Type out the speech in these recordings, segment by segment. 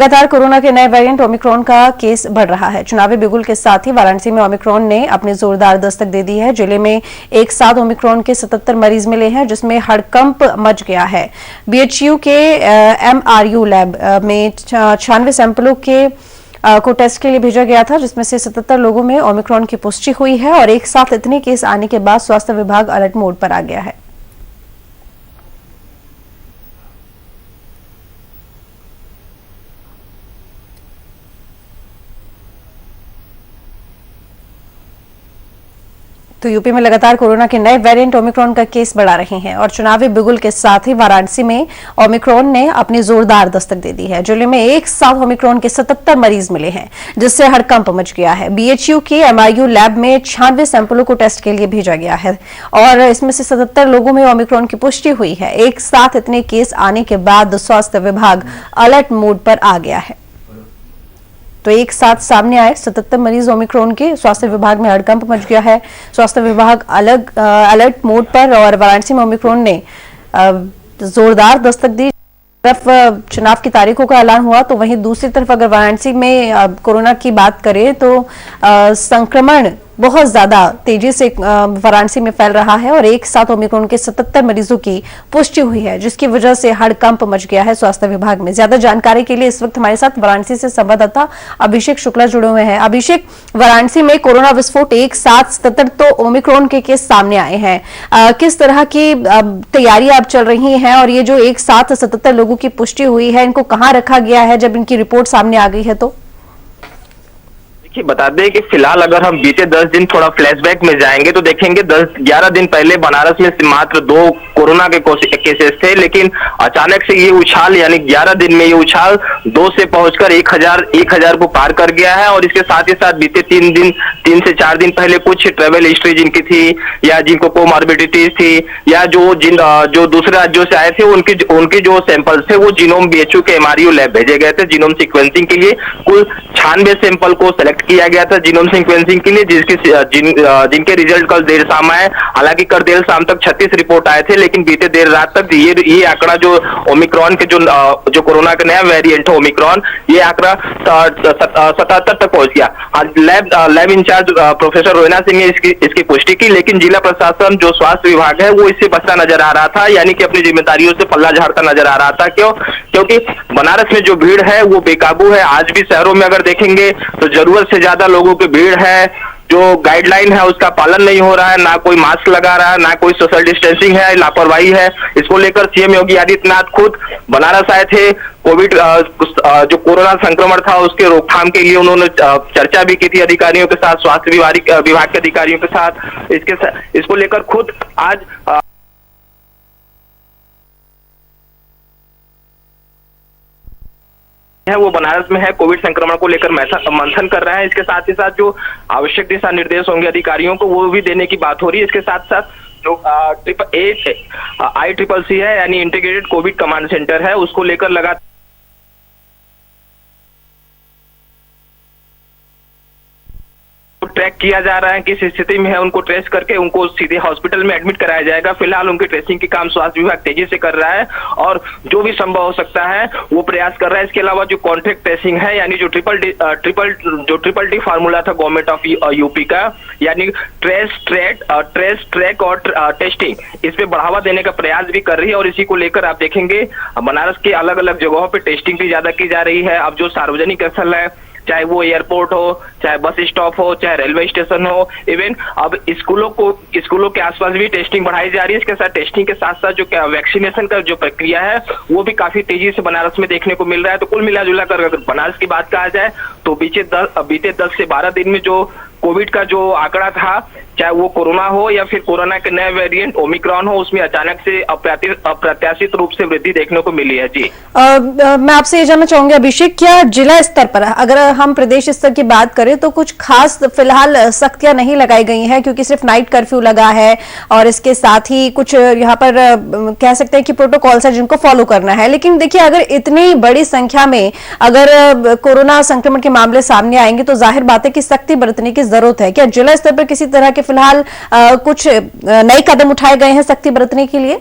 लगातार कोरोना के नए वेरिएंट ओमिक्रॉन का केस बढ़ रहा है। चुनावी बिगुल के साथ ही वाराणसी में ओमिक्रॉन ने अपनी जोरदार दस्तक दे दी है। जिले में एक साथ ओमिक्रॉन के 77 मरीज मिले हैं, जिसमें हड़कंप मच गया है। बीएचयू के एमआरयू लैब में 96 सैंपलों को टेस्ट के लिए भेजा गया था, जिसमें से 77 लोगों में ओमिक्रॉन की पुष्टि हुई है और एक साथ इतने केस आने के बाद स्वास्थ्य विभाग अलर्ट मोड पर आ गया है। तो यूपी में लगातार कोरोना के नए वेरिएंट ओमिक्रॉन का केस बढ़ा रहे हैं और चुनावी बिगुल के साथ ही वाराणसी में ओमिक्रॉन ने अपनी जोरदार दस्तक दे दी है। जिले में एक साथ ओमिक्रॉन के 77 मरीज मिले हैं, जिससे हड़कंप मच गया है। बीएचयू के एमआरयू लैब में 96 सैंपलों को टेस्ट के लिए भेजा गया है और इसमें से 77 लोगों में ओमिक्रॉन की पुष्टि हुई है। एक साथ इतने केस आने के बाद स्वास्थ्य विभाग अलर्ट मोड पर आ गया है। तो एक साथ सामने आए 77 मरीज ओमिक्रॉन के, स्वास्थ्य विभाग में हड़कंप मच गया है। स्वास्थ्य विभाग अलर्ट मोड पर और वाराणसी में ओमिक्रॉन ने जोरदार दस्तक दी। तरफ चुनाव की तारीखों का ऐलान हुआ तो वहीं दूसरी तरफ अगर वाराणसी में कोरोना की बात करें तो संक्रमण बहुत ज्यादा तेजी से वाराणसी में फैल रहा है और एक साथ ओमिक्रॉन के 77 मरीजों की पुष्टि हुई है, जिसकी वजह से हड़कंप मच गया है स्वास्थ्य विभाग में। ज्यादा जानकारी के लिए इस वक्त हमारे साथ वाराणसी से संवाददाता अभिषेक शुक्ला जुड़े हुए हैं। अभिषेक, वाराणसी में कोरोना विस्फोट एक साथ 77 तो ओमिक्रॉन के केस सामने आए हैं, किस तरह की तैयारी अब चल रही है और ये जो एक साथ 77 लोगों की पुष्टि हुई है, इनको कहाँ रखा गया है जब इनकी रिपोर्ट सामने आ गई है? तो देखिए, बता दें कि फिलहाल अगर हम बीते 10 दिन थोड़ा फ्लैशबैक में जाएंगे तो देखेंगे 10-11 दिन पहले बनारस में मात्र 2 कोरोना के केसेस थे, लेकिन अचानक से ये उछाल यानी 11 दिन में ये उछाल 2 से पहुंचकर 1000 को पार कर गया है। और इसके साथ ही साथ बीते 3 से 4 दिन पहले कुछ ट्रेवल हिस्ट्री जिनकी थी या जिनको कोमॉर्बिडिटीज थी या जो दूसरे राज्यों से आए थे उनके जो सैंपल्स थे वो जीनोम बीएचयू के एमआरयू लैब भेजे गए थे जीनोम सीक्वेंसिंग के लिए। कुल 96 सैंपल को सेलेक्ट किया गया था जीनोम सीक्वेंसिंग के लिए, जिनके रिजल्ट कल देर शाम आए। हालांकि कल देर शाम तक 36 रिपोर्ट आए थे, लेकिन बीते देर रात तक ये आंकड़ा जो ओमिक्रॉन के जो कोरोना का नया वेरिएंट है ओमिक्रॉन, ये आंकड़ा 77 तक पहुंच गया। Lab in charge professor Rohina Singh ने इसकी पुष्टि की, लेकिन जिला प्रशासन जो स्वास्थ्य विभाग है वो इससे बचता नजर आ रहा था, यानी कि अपनी जिम्मेदारियों से पल्ला झाड़ता नजर आ रहा था। क्योंकि बनारस में जो भीड़ है वो बेकाबू है। आज भी शहरों में अगर देखेंगे तो जरूरत से ज्यादा लोगों की भीड़ है। जो गाइडलाइन है उसका पालन नहीं हो रहा है, ना कोई मास्क लगा रहा है, ना कोई सोशल डिस्टेंसिंग है, लापरवाही है। इसको लेकर सीएम योगी आदित्यनाथ खुद बनारस आए थे। कोविड जो कोरोना संक्रमण था उसके रोकथाम के लिए उन्होंने चर्चा भी की थी अधिकारियों के साथ, स्वास्थ्य विभाग के अधिकारियों के साथ। इसको लेकर खुद आज है वो बनारस में है, कोविड संक्रमण को लेकर मंथन कर रहा है। इसके साथ ही साथ जो आवश्यक दिशा निर्देश होंगे अधिकारियों को वो भी देने की बात हो रही है। इसके साथ साथ जो ICCC है यानी इंटीग्रेटेड कोविड कमांड सेंटर है, उसको लेकर लगातार ट्रैक किया जा रहा है। किस स्थिति में है उनको ट्रेस करके उनको सीधे हॉस्पिटल में एडमिट कराया जाएगा। फिलहाल उनकी ट्रेसिंग की काम स्वास्थ्य विभाग तेजी से कर रहा है और जो भी संभव हो सकता है वो प्रयास कर रहा है। इसके अलावा जो कॉन्ट्रैक्ट ट्रेसिंग है यानी जो ट्रिपल डी फार्मूला था गवर्नमेंट ऑफ यूपी का, यानी ट्रेस ट्रैक और टेस्टिंग, इस पे बढ़ावा देने का प्रयास भी कर रही है। और इसी को लेकर आप देखेंगे बनारस के अलग अलग जगहों पे टेस्टिंग भी ज्यादा की जा रही है। अब जो सार्वजनिक स्थल है, चाहे वो एयरपोर्ट हो, चाहे बस स्टॉप हो, चाहे रेलवे स्टेशन हो, इवन अब स्कूलों के आसपास भी टेस्टिंग बढ़ाई जा रही है। इसके साथ टेस्टिंग के साथ साथ जो वैक्सीनेशन का जो प्रक्रिया है वो भी काफी तेजी से बनारस में देखने को मिल रहा है। तो कुल मिला जुला कर अगर बनारस की बात कहा जाए तो बीते 10 से 12 दिन में जो कोविड का जो आंकड़ा था, चाहे वो कोरोना हो या फिर कोरोना के नए वेरिएंट ओमिक्रॉन हो, उसमें अचानक से अप्रत्याशित रूप से वृद्धि देखने को मिली है। जी मैं आपसे ये जानना चाहूंगी अभिषेक, क्या जिला स्तर पर, अगर हम प्रदेश स्तर की बात करें तो कुछ खास फिलहाल सख्तियां नहीं लगाई गई हैं, क्योंकि सिर्फ नाइट कर्फ्यू लगा है और इसके साथ ही कुछ यहाँ पर कह सकते हैं कि प्रोटोकॉल्स है जिनको फॉलो करना है। लेकिन देखिए, अगर इतनी बड़ी संख्या में अगर कोरोना संक्रमण के मामले सामने आएंगे तो जाहिर बात है कि सख्ती बरतने की जरूरत है। क्या जिला स्तर पर किसी तरह के फिलहाल कुछ नए कदम उठाए गए हैं सख्ती बरतने के लिए?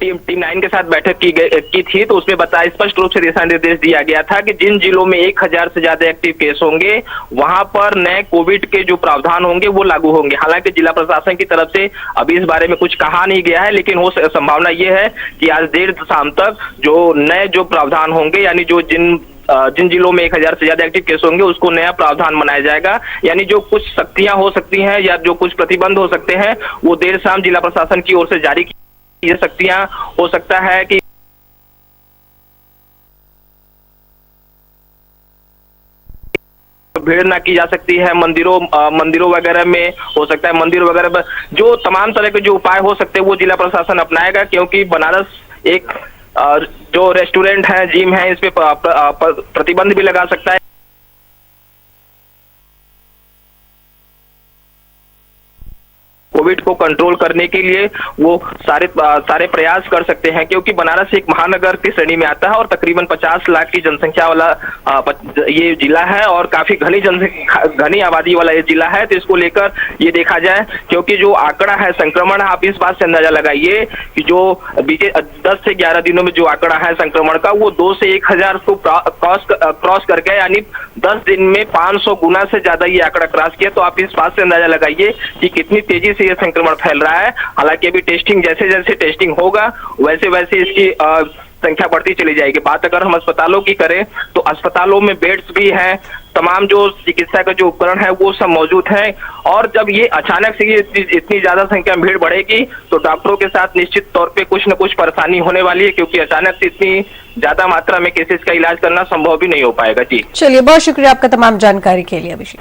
टीम 9 के साथ बैठक की थी, तो उसमें बताया, स्पष्ट रूप से दिशा निर्देश दिया गया था कि जिन जिलों में 1000 से ज्यादा एक्टिव केस होंगे वहां पर नए कोविड के जो प्रावधान होंगे वो लागू होंगे। हालांकि जिला प्रशासन की तरफ से अभी इस बारे में कुछ कहा नहीं गया है, लेकिन हो संभावना ये है कि आज देर शाम तक जो नए जो प्रावधान होंगे, यानी जो जिन जिलों में 1000 से ज्यादा एक्टिव केस होंगे उसको नया प्रावधान बनाया जाएगा। यानी जो कुछ सख्तियां हो सकती हैं या जो कुछ प्रतिबंध हो सकते हैं वो देर शाम जिला प्रशासन की ओर से जारी की जा सख्तियां हो सकता है कि भीड़ ना की जा सकती है मंदिरों वगैरह में, हो सकता है मंदिर वगैरह में जो तमाम तरह के जो उपाय हो सकते हैं वो जिला प्रशासन अपनाएगा, क्योंकि बनारस एक जो रेस्टोरेंट है, जिम है, इस पे प्रतिबंध भी लगा सकता है। कोविड को कंट्रोल करने के लिए वो सारे प्रयास कर सकते हैं, क्योंकि बनारस एक महानगर की श्रेणी में आता है और तकरीबन 50 लाख की जनसंख्या वाला ये जिला है और काफी घनी आबादी वाला ये जिला है। तो इसको लेकर ये देखा जाए, क्योंकि जो आंकड़ा है संक्रमण, आप इस बात से अंदाजा लगाइए कि जो बीते 10 से 11 दिनों में जो आंकड़ा है संक्रमण का वो 2 से 1000 को क्रॉस करके, यानी 10 दिन में 500 गुना से ज्यादा ये आंकड़ा क्रॉस किया। तो आप इस बात से अंदाजा लगाइए कि कितनी तेजी से ये संक्रमण फैल रहा है। हालांकि अभी टेस्टिंग जैसे टेस्टिंग होगा वैसे इसकी संख्या बढ़ती चली जाएगी। बात अगर हम अस्पतालों की करें तो अस्पतालों में बेड्स भी हैं, तमाम जो चिकित्सा का जो उपकरण है वो सब मौजूद है। और जब ये अचानक से ये इतनी ज्यादा संख्या में भीड़ बढ़ेगी तो डॉक्टरों के साथ निश्चित तौर पे कुछ न कुछ परेशानी होने वाली है, क्योंकि अचानक से इतनी ज्यादा मात्रा में केसेस का इलाज करना संभव भी नहीं हो पाएगा। जी चलिए, बहुत शुक्रिया आपका तमाम जानकारी के लिए अभिषेक।